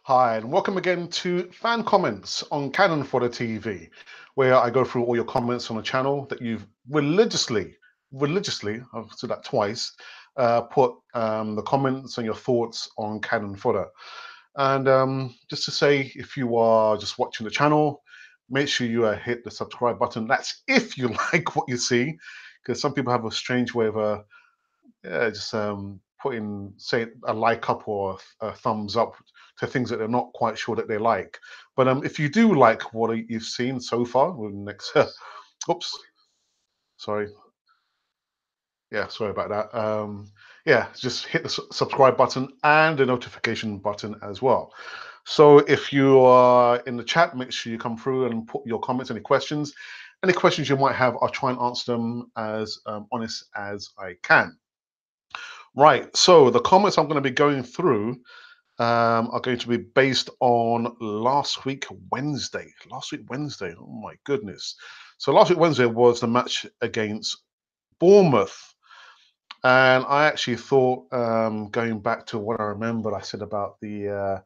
Hi, and welcome again to Fan Comments on Cannon Fodder TV, where I go through all your comments on the channel that you've religiously, I've said that twice, put the comments and your thoughts on Cannon Fodder. And just to say, if you are just watching the channel, make sure you hit the subscribe button. That's if you like what you see, because some people have a strange way of just putting, say, a like up or a thumbs up to things that they're not quite sure that they like. But if you do like what you've seen so far, with next, oops, sorry, yeah, sorry about that. Yeah, just hit the subscribe button and the notification button as well. So if you are in the chat, make sure you come through and put your comments, any questions you might have. I'll try and answer them as honest as I can. Right, so the comments I'm going to be going through are going to be based on last week Wednesday. Last week Wednesday, oh my goodness. So last week Wednesday was the match against Bournemouth. And I actually thought, going back to what I remembered, I said about the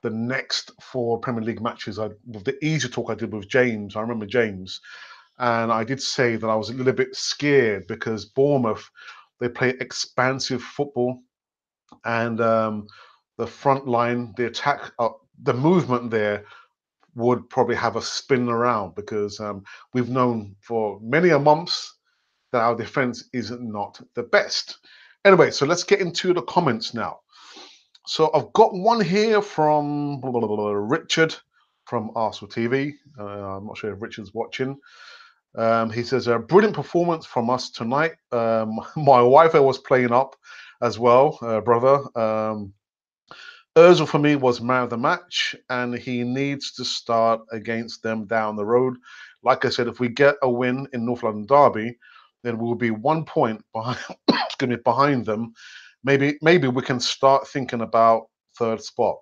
next four Premier League matches, with the easy talk I did with James. I remember James, and I did say that I was a little bit scared because Bournemouth, they play expansive football, and the front line, the attack, the movement there would probably have us spinning around because we've known for many a months that our defense is not the best. Anyway, so let's get into the comments now. So I've got one here from Richard from Arsenal TV. I'm not sure if Richard's watching. He says, a brilliant performance from us tonight. My wife was playing up as well, brother. Ozil for me was man of the match, and he needs to start against them down the road. Like I said, if we get a win in North London Derby, then we'll be 1 point behind, behind them. Maybe we can start thinking about third spot.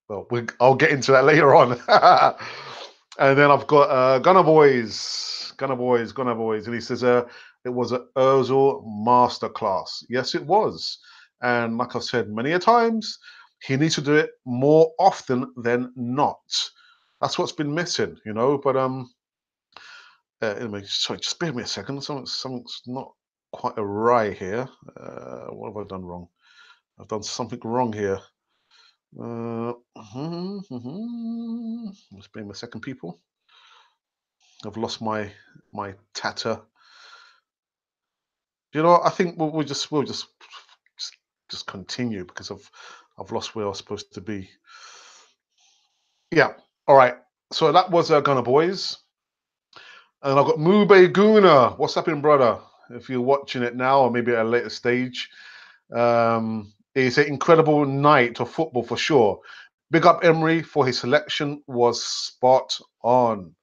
Well, I'll get into that later on. And then I've got Gunner Boys, and he says it was an Ozil masterclass. Yes, it was. And like I said many a times, he needs to do it more often than not. That's what's been missing, you know. But anyway, sorry, just bear with me a second. Something's not quite right here. What have I done wrong? I've done something wrong here. Just bear with me a second, people. I've lost my tatter. You know, I think we'll just continue because I've lost where I was supposed to be. Yeah. All right. So that was Gunner Boys, and I've got Mube Guna. What's up, brother? If you're watching it now or maybe at a later stage, it's an incredible night of football for sure. Big up Emery for his selection was spot on.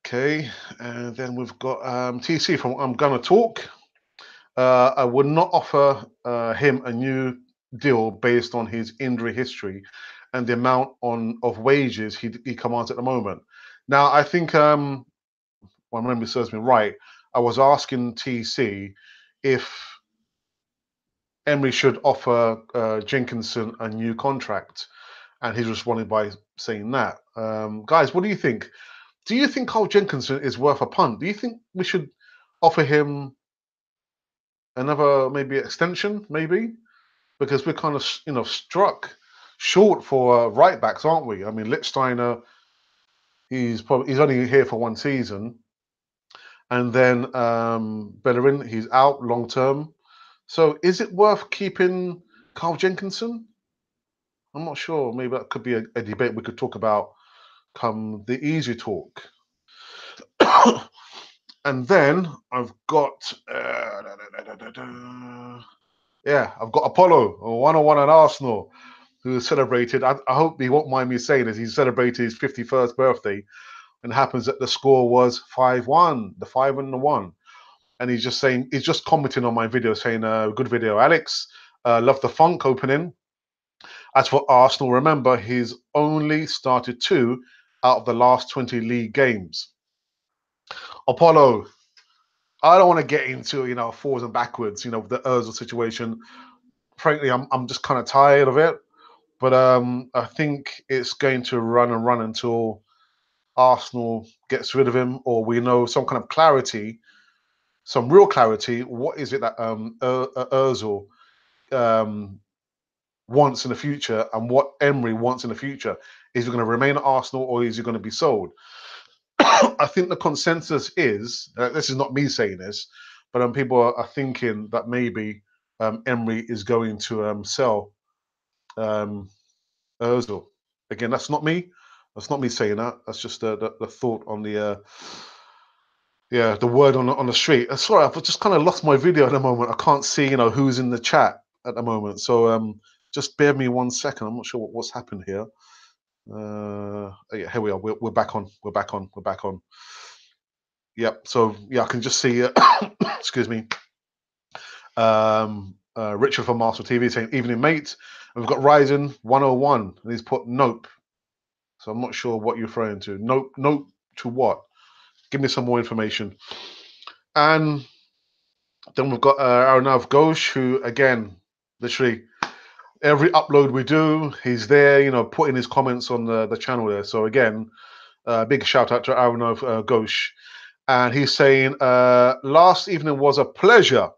Okay, and then we've got TC from I'm Gonna Talk. I would not offer him a new deal based on his injury history and the amount of wages he commands at the moment. Now, I think, my memory serves me right, I was asking TC if Emery should offer Jenkinson a new contract, and he responded by saying that. Guys, what do you think? Do you think Carl Jenkinson is worth a punt? Do you think we should offer him another maybe extension, maybe? Because we're kind of struck short for right backs, aren't we? I mean, Lichtsteiner, he's only here for one season, and then Bellerin, he's out long term. So is it worth keeping Carl Jenkinson? I'm not sure. Maybe that could be a debate we could talk about come the easy talk. And then I've got I've got Apollo 101 at Arsenal, who celebrated. I hope he won't mind me saying this. He celebrated his 51st birthday, and it happens that the score was 5-1, the 5 and the 1. And he's just commenting on my video saying, "Good video, Alex. Love the funk opening." As for Arsenal, remember he's only started 2 out of the last 20 league games. Apollo, I don't want to get into forwards and backwards, the Ozil situation. frankly, I'm just kind of tired of it. But I think it's going to run and run until Arsenal gets rid of him, or we know some kind of clarity, some real clarity. What is it that Özil um, wants in the future, and what Emery wants in the future? Is he going to remain at Arsenal, or is he going to be sold? I think the consensus is, this is not me saying this, but people are thinking that maybe Emery is going to sell um, Ozil. Again, that's not me. That's not me saying that. That's just the thought on the yeah, the word on the street. Sorry, I've just kind of lost my video at the moment. I can't see who's in the chat at the moment. So just bear me 1 second. I'm not sure what's happened here. Yeah, here we are. We're back on. We're back on. We're back on. Yep. So yeah, I can just see. Excuse me. Richard from Master TV saying evening, mate. And we've got Ryzen 101, and he's put nope. So I'm not sure what you're referring to. Nope. Nope to what? Give me some more information. And then we've got Arnav Ghosh, who again, literally every upload we do, he's there, putting his comments on the channel there. So again, big shout out to Arnav Ghosh. And he's saying, last evening was a pleasure.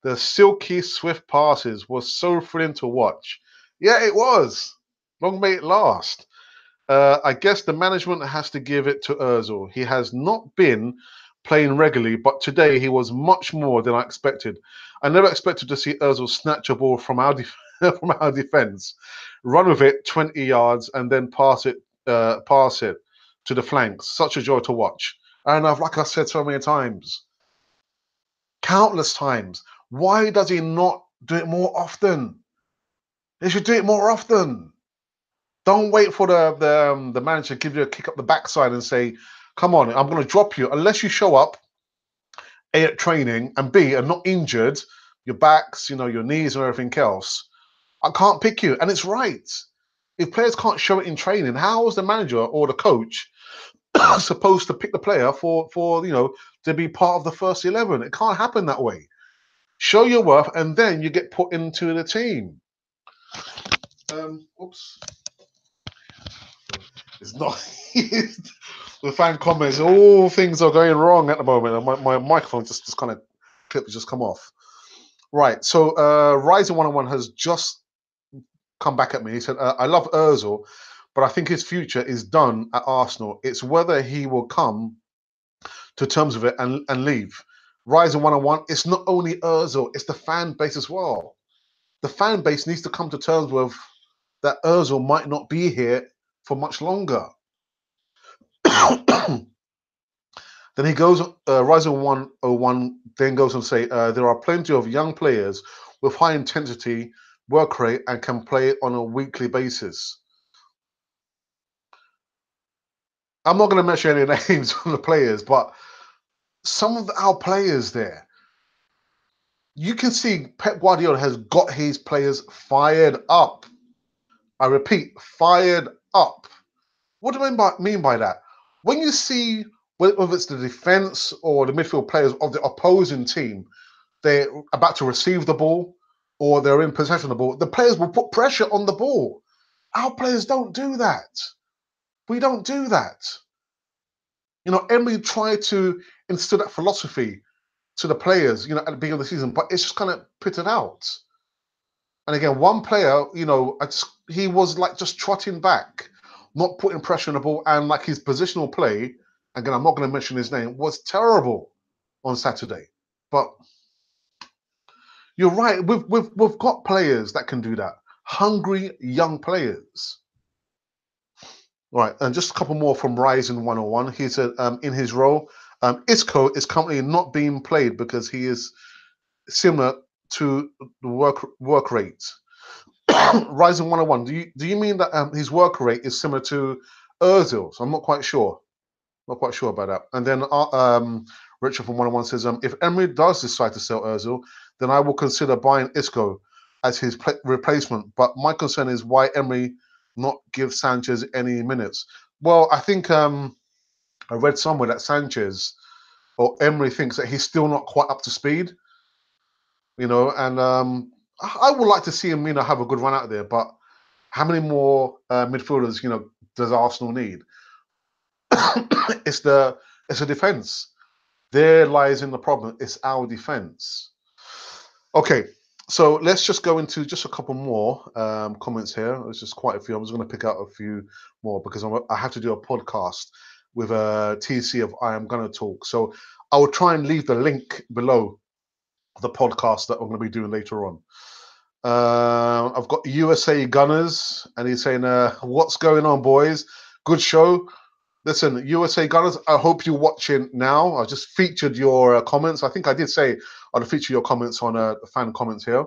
The silky, swift passes was so thrilling to watch. Yeah, it was. Long may it last. I guess the management has to give it to Ozil. He has not been playing regularly, but today he was much more than I expected. I never expected to see Ozil snatch a ball from our from our defense, run with it 20 yards, and then pass it to the flanks. Such a joy to watch. And like I said so many times, countless times, why does he not do it more often? He should do it more often. Don't wait for the manager to give you a kick up the backside and say, come on, I'm going to drop you. Unless you show up, A, at training, and B, are not injured, your backs, your knees and everything else, I can't pick you. And it's right. If players can't show it in training, how is the manager or the coach supposed to pick the player for to be part of the first 11? It can't happen that way. Show your worth, and then you get put into the team. Oops. It's not. The fan comments, all things are going wrong at the moment. And my microphone just kind of clip has just come off. Right. So Ryzen 101 has just come back at me. He said, I love Ozil, but I think his future is done at Arsenal. It's whether he will come to terms with it and leave. Ryzen 101, it's not only Ozil, it's the fan base as well. The fan base needs to come to terms with that Ozil might not be here for much longer. Then he goes, Ryzen 101 then goes and say, there are plenty of young players with high intensity, work rate, and can play on a weekly basis. I'm not going to mention any names of the players, but some of our players there, you can see Pep Guardiola has got his players fired up. I repeat, fired up. What do I mean by that? When you see, whether it's the defense or the midfield players of the opposing team, they're about to receive the ball or they're in possession of the ball, the players will put pressure on the ball. Our players don't do that. We don't do that. Emery tried to instill that philosophy to the players, at the beginning of the season, but it's just kind of pitted out. And again, one player, he was like just trotting back, not putting pressure on the ball, and like his positional play, again, I'm not going to mention his name, was terrible on Saturday. But you're right, we've got players that can do that. Hungry young players. All right, and just a couple more from Ryzen 101. He said, in his role, Isco is currently not being played because he is similar to the work rate. Ryzen 101, do you mean that his work rate is similar to Ozil? So I'm not quite sure. Not quite sure about that. And then Richard from 101 says, if Emery does decide to sell Ozil, then I will consider buying Isco as his replacement. But my concern is why Emery not give Sanchez any minutes. Well, I think I read somewhere that Sanchez or Emery thinks that he's still not quite up to speed, and I would like to see him, have a good run out there. But how many more midfielders, does Arsenal need? it's the defense. There lies in the problem. It's our defense. Okay, so let's just go into just a couple more comments here. There's just quite a few. I'm just going to pick out a few more because I have to do a podcast with a TC of I Am Gonna Talk. So I will try and leave the link below the podcast that I'm going to be doing later on. I've got USA Gunners, and he's saying, "What's going on, boys? Good show." Listen, USA Gunners, I hope you're watching now. I just featured your comments. I think I did say I'd feature your comments on fan comments here.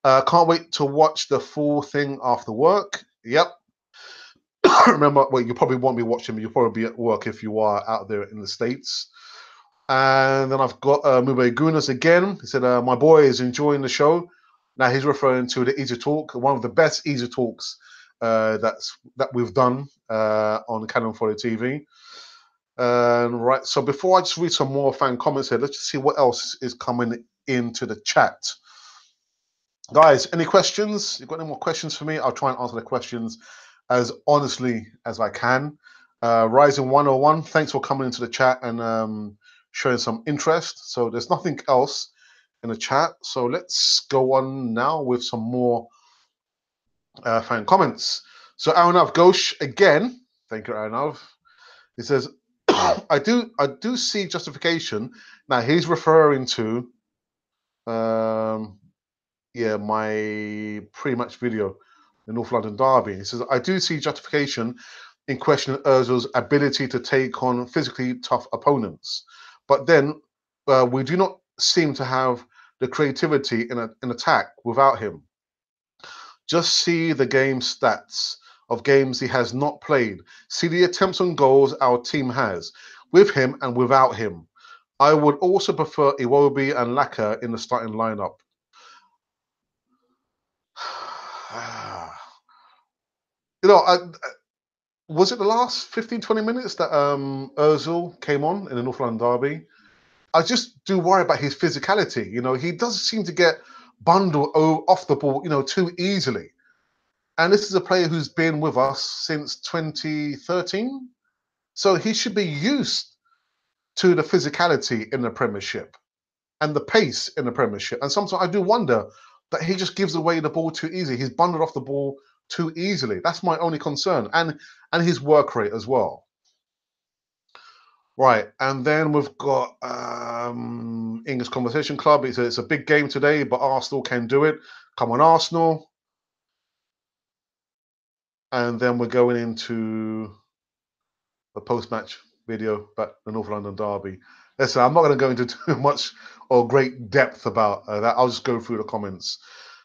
Can't wait to watch the full thing after work. Yep. Remember, well, you probably won't be watching, you'll probably be at work if you are out there in the States. And then I've got Mube Gunas again. He said, my boy is enjoying the show. Now he's referring to the Easy Talk, one of the best Easy Talks that we've done on Cannon Fodder TV. Right, so before I just read some more fan comments here, let's just see what else is coming into the chat. Guys, any questions? You got any more questions for me? I'll try and answer the questions as honestly as I can. Rising 101, thanks for coming into the chat and showing some interest. So there's nothing else in the chat. So let's go on now with some more fan comments. So Aranav Ghosh again, thank you, Aranav. He says, I do see justification. Now he's referring to my pre-match video, the North London Derby. He says, I do see justification in questioning Ozil's ability to take on physically tough opponents. But then we do not seem to have the creativity in attack without him. Just see the game stats of games he has not played. See the attempts on goals our team has, with him and without him. I would also prefer Iwobi and Laka in the starting lineup. Was it the last 15, 20 minutes that Ozil came on in the North London Derby? I just do worry about his physicality. He does seem to get bundled off the ball, too easily. And this is a player who's been with us since 2013. So he should be used to the physicality in the Premiership and the pace in the Premiership. And sometimes I do wonder that he just gives away the ball too easy. He's bundled off the ball too easily. That's my only concern. And his work rate as well. Right, and then we've got English Conversation Club. It's a big game today, but Arsenal can do it. Come on, Arsenal. And then we're going into the post-match video about the North London Derby. Listen, I'm not going to go into too much or great depth about that. I'll just go through the comments.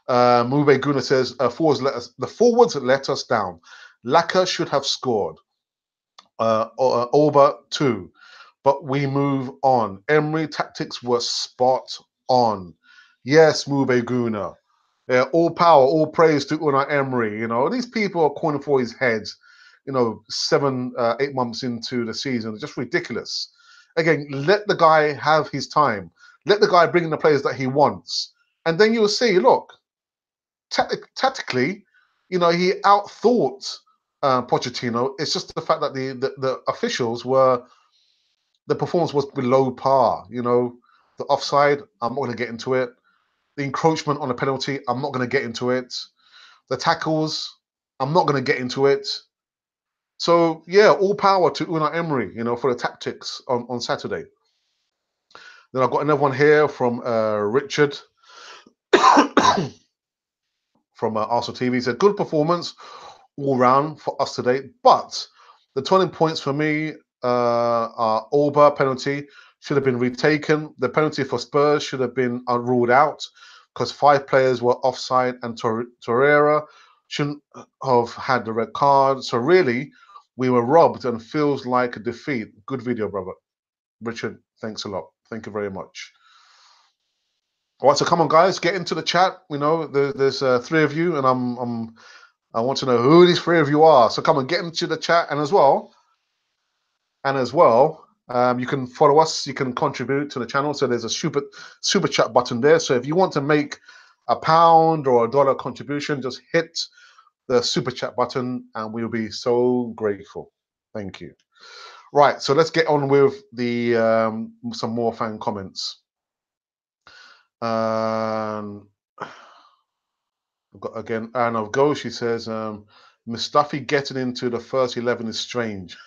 Mube Guna says, the forwards let us down. Laka should have scored. Orba too. But we move on. Emery tactics were spot on. Yes, Mube Guna. All power, all praise to Unai Emery. These people are calling for his head, 7, 8 months into the season. It's just ridiculous. Again, let the guy have his time. Let the guy bring in the players that he wants. And then you'll see, look, tactically, he outthought Pochettino. It's just the fact that the officials the performance was below par. The offside, I'm not going to get into it. The encroachment on a penalty, I'm not going to get into it. The tackles, I'm not going to get into it. So, yeah, all power to Unai Emery, for the tactics on Saturday. Then I've got another one here from Richard from Arsenal TV. He said, good performance all round for us today, but the 20 points for me are Orba penalty should have been retaken. The penalty for Spurs should have been ruled out because 5 players were offside and Torreira shouldn't have had the red card. So really, we were robbed and feels like a defeat. Good video, brother. Richard, thanks a lot. Thank you very much. All right, so come on, guys, get into the chat. There's 3 of you, and I want to know who these 3 of you are. So come on, get into the chat, and as well, you can follow us. You can contribute to the channel. So there's a super chat button there. So if you want to make a pound or a dollar contribution, just hit the super chat button and we'll be so grateful. Thank you. Right, so let's get on with the some more fan comments. I've got again Anna of Go. She says Mustafi getting into the first 11 is strange.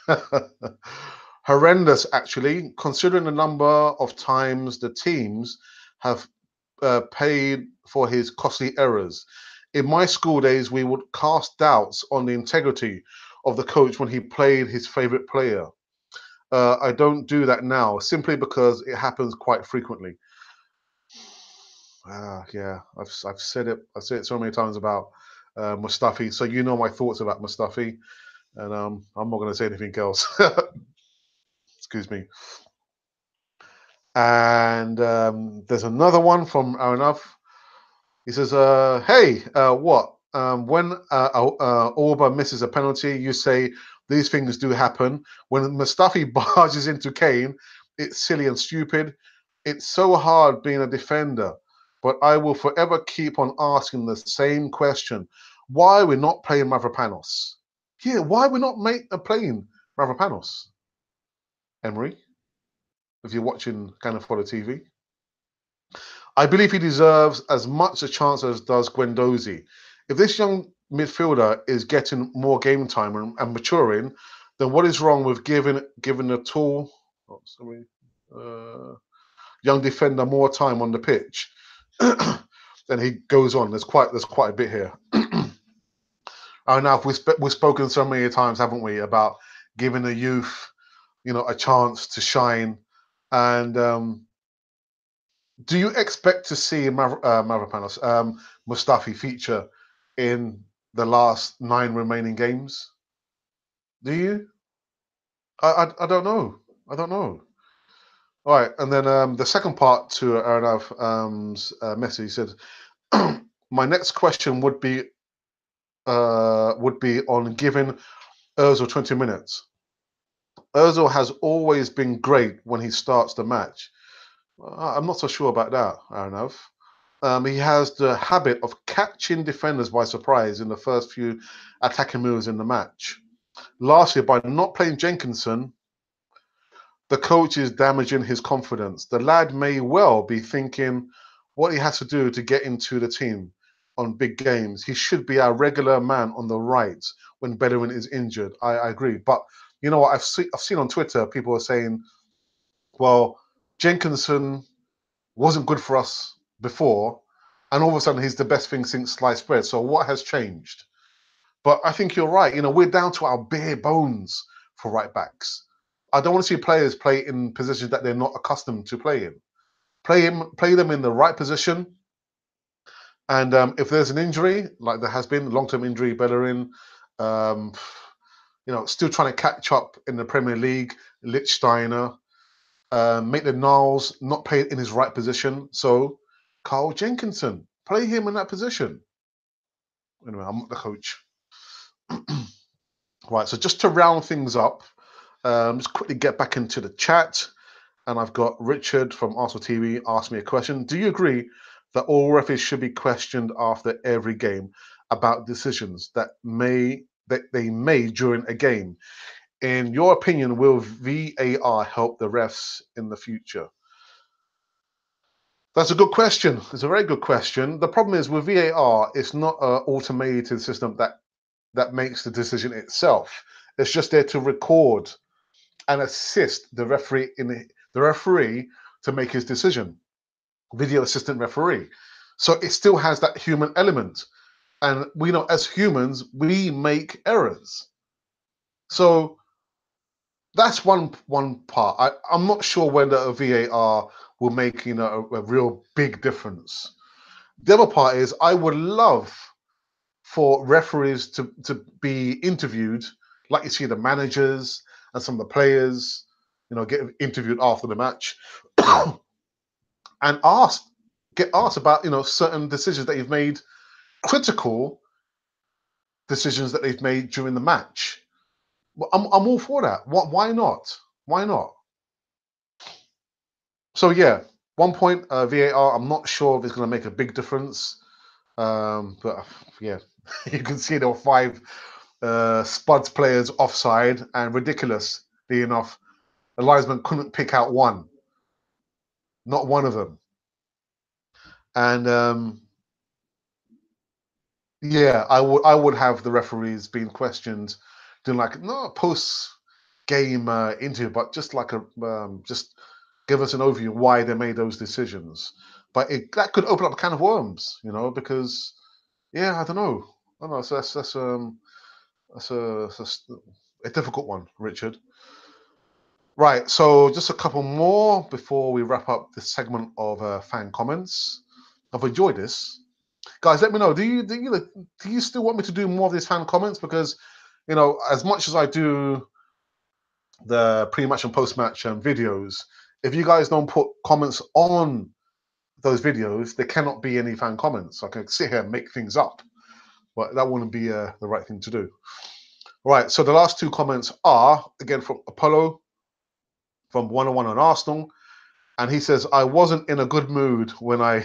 Horrendous, actually, considering the number of times the teams have paid for his costly errors. In my school days, we would cast doubts on the integrity of the coach when he played his favorite player. I don't do that now, simply because it happens quite frequently. Yeah, I've said it. I've said it so many times about Mustafi. So you know my thoughts about Mustafi, and I'm not going to say anything else. Excuse me. And there's another one from Arnav. He says, "Hey, what? When Orba misses a penalty, you say these things do happen. When Mustafi barges into Kane, it's silly and stupid. It's so hard being a defender, but I will forever keep on asking the same question: why we're not playing Mavropanos? Yeah, why we're not playing Mavropanos? Emery, if you're watching Cannon Fodder TV." I believe he deserves as much a chance as does Guendouzi. If this young midfielder is getting more game time and maturing, then what is wrong with giving a tall, young defender more time on the pitch? Then he goes on. There's quite a bit here. Now we've spoken so many times, haven't we, about giving the youth, a chance to shine, and do you expect to see Mavropanos, Mustafi feature in the last 9 remaining games? Do you? I don't know. I don't know. All right, and then the second part to Arnav's message, he said, "My next question would be on giving Özil 20 minutes. Özil has always been great when he starts the match. I'm not so sure about that, Arnav. He has the habit of catching defenders by surprise in the first few attacking moves in the match. Lastly, by not playing Jenkinson, the coach is damaging his confidence. The lad may well be thinking what he has to do to get into the team on big games. He should be our regular man on the right when Bellerin is injured. I agree. But you know what? I've seen on Twitter people are saying, well, Jenkinson wasn't good for us before, and all of a sudden he's the best thing since sliced bread. So what has changed? But I think you're right. We're down to our bare bones for right backs. I don't want to see players play in positions that they're not accustomed to playing. Play them in the right position. And if there's an injury, like there has been, long-term injury, Bellerin, still trying to catch up in the Premier League, Lichtsteiner, Maitland-Niles not play in his right position. So Carl Jenkinson, play him in that position. Anyway, I'm not the coach. Right, so just to round things up, just quickly get back into the chat. And I've got Richard from Arsenal TV asked me a question. Do you agree that all referees should be questioned after every game about decisions that they made during a game? In your opinion, will VAR help the refs in the future? That's a good question. It's a very good question. The problem is with VAR, it's not an automated system that makes the decision itself. It's just there to record and assist the referee to make his decision. Video assistant referee. So it still has that human element. And we know as humans, we make errors. So that's one part. I'm not sure whether a VAR will make a real big difference. The other part is I would love for referees to be interviewed, like you see the managers and some of the players, get interviewed after the match and get asked about certain decisions that you've made, critical decisions that they've made during the match. I'm all for that. Why not? Why not? So yeah, one point, VAR, I'm not sure if it's going to make a big difference. But yeah, you can see there were 5 Spuds players offside, and ridiculously enough, the linesman couldn't pick out one, not one of them. And yeah, I would have the referees being questioned, doing like not a post game interview, but just like a just give us an overview why they made those decisions. But that could open up a can of worms, because yeah, I don't know. I don't know. So that's a difficult one, Richard. Right. So just a couple more before we wrap up this segment of fan comments. I've enjoyed this, guys. Let me know. Do you still want me to do more of these fan comments? Because as much as I do the pre-match and post-match videos, if you guys don't put comments on those videos, there cannot be any fan comments. I can sit here and make things up, but that wouldn't be the right thing to do. Right, so the last 2 comments are, again, from Apollo, from 101 on Arsenal, and he says, I wasn't in a good mood when I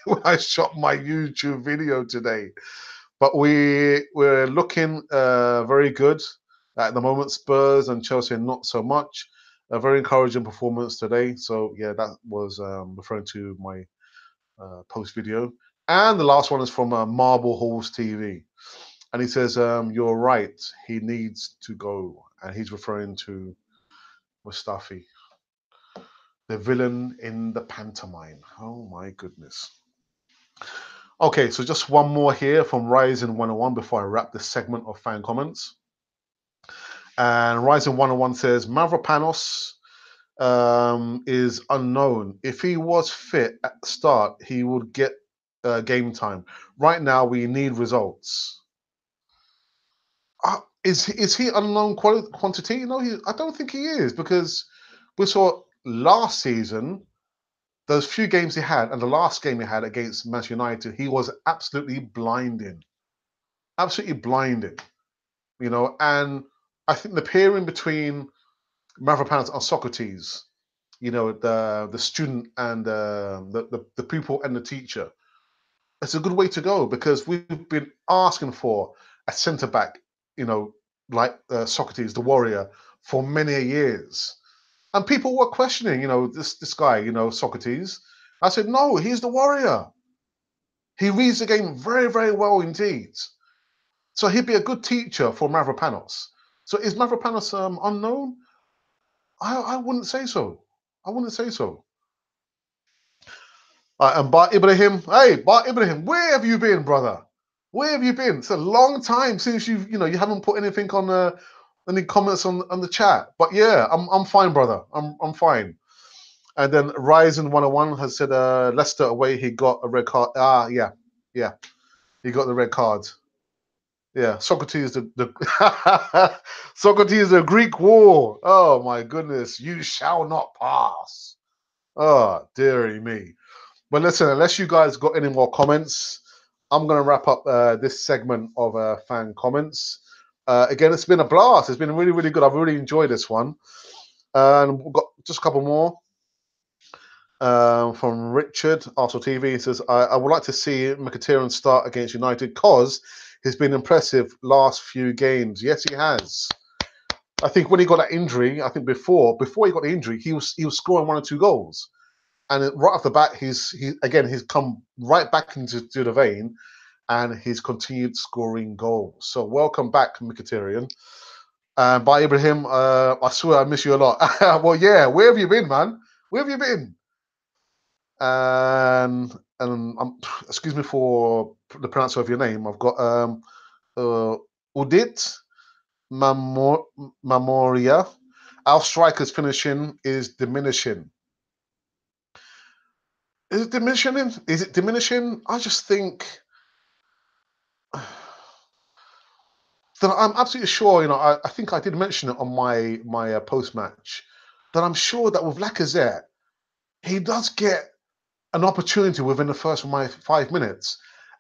when I shot my YouTube video today, but we're looking very good at the moment. Spurs and Chelsea not so much. A very encouraging performance today. So yeah, that was referring to my post video. And the last one is from Marble Halls TV, and he says, "You're right. He needs to go," and he's referring to Mustafi, the villain in the pantomime. Oh my goodness. Okay, so just one more here from Rising 101 before I wrap this segment of fan comments. And Rising 101 says Mavropanos is unknown. If he was fit at the start, he would get game time. Right now, we need results. Is he unknown quantity? No, I don't think he is, because we saw last season those few games he had, and the last game he had against Manchester United, he was absolutely blinding, absolutely blinding. And I think the pairing between Mavropanos and Socrates, the student and the pupil and the teacher, it's a good way to go, because we've been asking for a centre back, like Socrates, the warrior, for many years, and people were questioning, this guy, Socrates. I said, no, he's the warrior. He reads the game very, very well indeed. So he'd be a good teacher for Mavropanos. So is Mavropanos unknown? I wouldn't say so. I wouldn't say so. And Bart Ibrahim, hey, Bart Ibrahim, where have you been, brother? Where have you been? It's a long time since you haven't put anything on any comments on the chat. But yeah, I'm fine, brother. I'm fine. And then Ryzen 101 has said Leicester away, he got a red card. Yeah. He got the red card. Yeah, Socrates Socrates the Greek war. Oh my goodness, you shall not pass. Oh, dearie me. But listen, unless you guys got any more comments, I'm going to wrap up this segment of fan comments. Again, it's been a blast. It's been really, really good. I've really enjoyed this one. And we've got just a couple more from Richard, Arsenal TV. He says, I would like to see Mkhitaryan start against United because he's been impressive last few games. Yes, he has. I think when he got that injury, I think before he got the injury, he was scoring 1 or 2 goals. And right off the bat, he's come right back into the vein, and he's continued scoring goals. So welcome back, Mkhitaryan. By Ibrahim, I swear I miss you a lot. Well, yeah, where have you been, man? Where have you been? And excuse me for the pronunciation of your name. I've got Udit Mamoria. Our strikers finishing is diminishing. Is it diminishing? Is it diminishing? I just think that I'm absolutely sure. I think I did mention it on my post match that I'm sure that with Lacazette, he does get an opportunity within the first 5 minutes,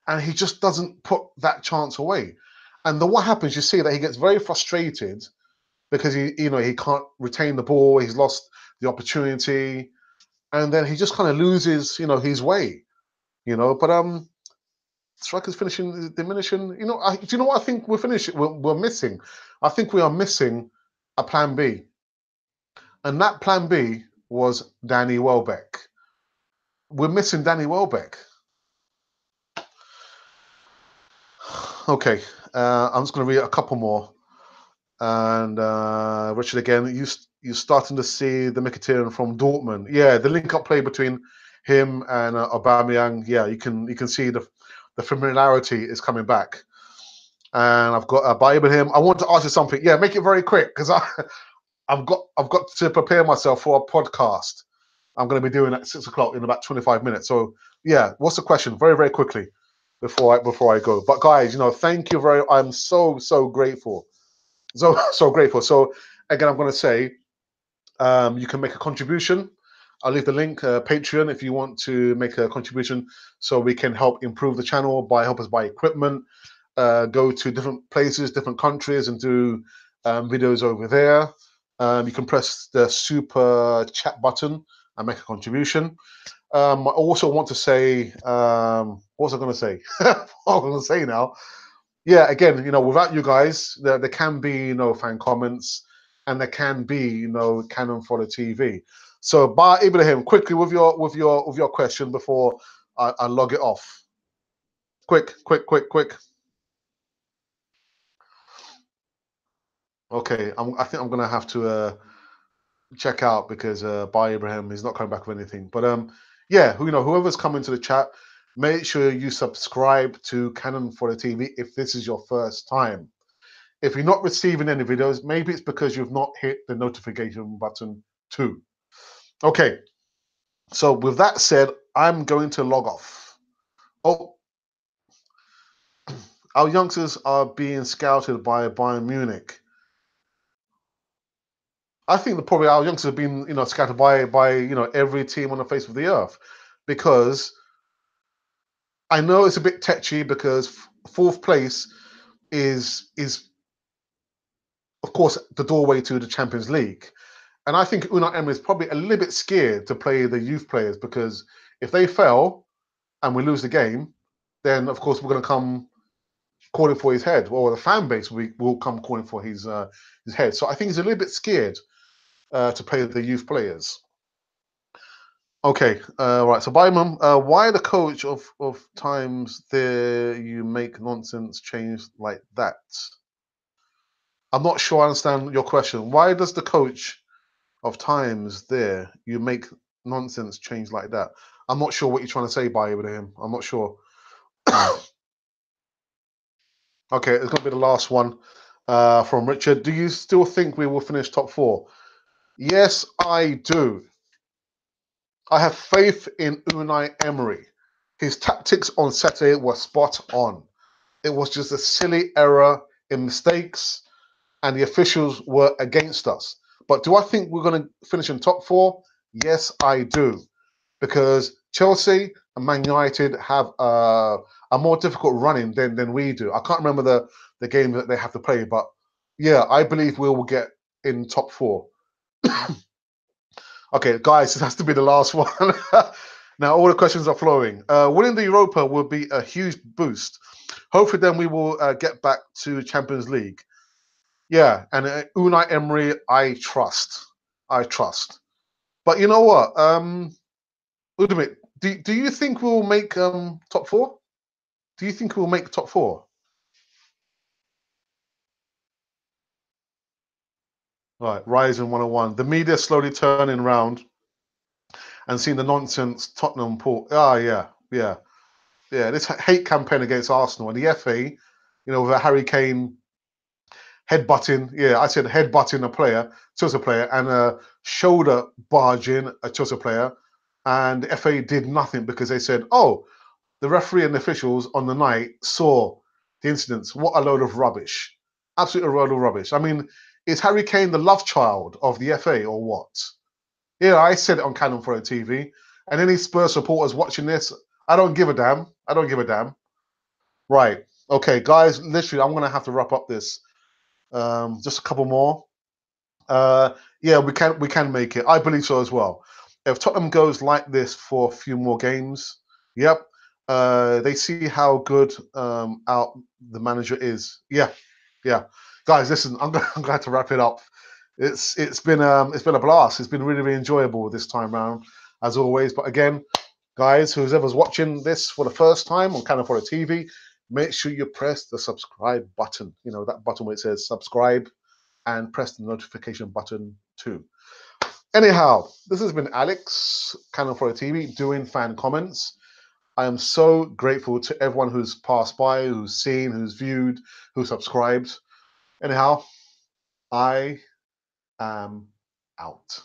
and he just doesn't put that chance away. And then what happens? You see that he gets very frustrated because he can't retain the ball. He's lost the opportunity, and then he just kind of loses his way. But strikers finishing is diminishing. You know, do you know what I think we're missing? I think we are missing a plan B. And that plan B was Danny Welbeck. We're missing Danny Welbeck. Okay, I'm just going to read a couple more. And Richard, again, you're starting to see the Mkhitaryan from Dortmund. Yeah, the link-up play between him and Aubameyang. Yeah, you can see the familiarity is coming back. And I've got by Ibrahim. I want to ask you something. Yeah, make it very quick because I've got to prepare myself for a podcast. I'm going to be doing at 6 o'clock in about 25 minutes. So yeah, what's the question? Very, very quickly before I go. But guys, thank you very. I'm so grateful. So grateful. So again, I'm going to say you can make a contribution. I'll leave the link, Patreon, if you want to make a contribution, so we can help improve the channel help us buy equipment, go to different places, different countries, and do videos over there. You can press the super chat button and make a contribution. I also want to say, what was I going to say? What was I going to say now? Yeah, again, without you guys, there can be, fan comments, and there can be, Cannon Fodder TV. So, Bar Ibrahim, quickly with your question before I log it off. Quick. Okay, I think I'm gonna have to check out because Bar Ibrahim is not coming back with anything. But yeah, whoever's coming to the chat, make sure you subscribe to Cannon Fodder TV if this is your first time. If you're not receiving any videos, maybe it's because you've not hit the notification button too. Okay, so with that said, I'm going to log off. Oh, our youngsters are being scouted by Bayern Munich. I think that probably our youngsters have been, scouted by every team on the face of the earth, because I know it's a bit tetchy because fourth place is of course the doorway to the Champions League. And I think Unai Emery is probably a little bit scared to play the youth players, because if they fail and we lose the game, then of course we're going to come calling for his head, or the fan base will come calling for his head. So I think he's a little bit scared to play the youth players. Okay, right. So, Mum, why the coach of times there you make nonsense change like that? I'm not sure I understand your question. Why does the coach of times there you make nonsense change like that? I'm not sure what you're trying to say by him. I'm not sure. Okay, it's going to be the last one from Richard. Do you still think we will finish top 4? Yes, I do. I have faith in Unai Emery. His tactics on Saturday were spot on. It was just a silly error in mistakes, and the officials were against us. But do I think we're going to finish in top 4? Yes, I do. Because Chelsea and Man United have a more difficult running than we do. I can't remember the game that they have to play, but yeah, I believe we will get in top 4. Okay, guys, this has to be the last one. Now, all the questions are flowing. Winning the Europa will be a huge boost. Hopefully, then we will get back to Champions League. Yeah, and Unai Emery, I trust. But you know what? Udemir, do you think we'll make top 4? Do you think we'll make top 4? Right, Rising 101. The media slowly turning around and seeing the nonsense Tottenham pull. Yeah. This hate campaign against Arsenal and the FA, with Harry Kane headbutting. Yeah, I said headbutting a player, Chelsea player, and shoulder barging a Chelsea player, and the FA did nothing because they said, "Oh, the referee and the officials on the night saw the incidents." What a load of rubbish! Absolute load of rubbish. I mean, is Harry Kane the love child of the FA or what? Yeah, I said it on Cannon Fodder TV, and any Spurs supporters watching this, I don't give a damn. Right. Okay, guys, literally, I'm going to have to wrap up this. Just a couple more. Yeah, we can make it. I believe so as well. If Tottenham goes like this for a few more games, yep, They see how good out the manager is. Yeah, yeah. Guys, listen, I'm going to wrap it up. It's been a blast. It's been really, really enjoyable this time round, as always. But again, guys, whoever's watching this for the first time on Cannon Fodder TV, make sure you press the subscribe button. You know, that button where it says subscribe, and press the notification button too. Anyhow, this has been Alex, Cannon Fodder TV, doing fan comments. I am so grateful to everyone who's passed by, who's seen, who's viewed, who subscribed. Anyhow, I am out.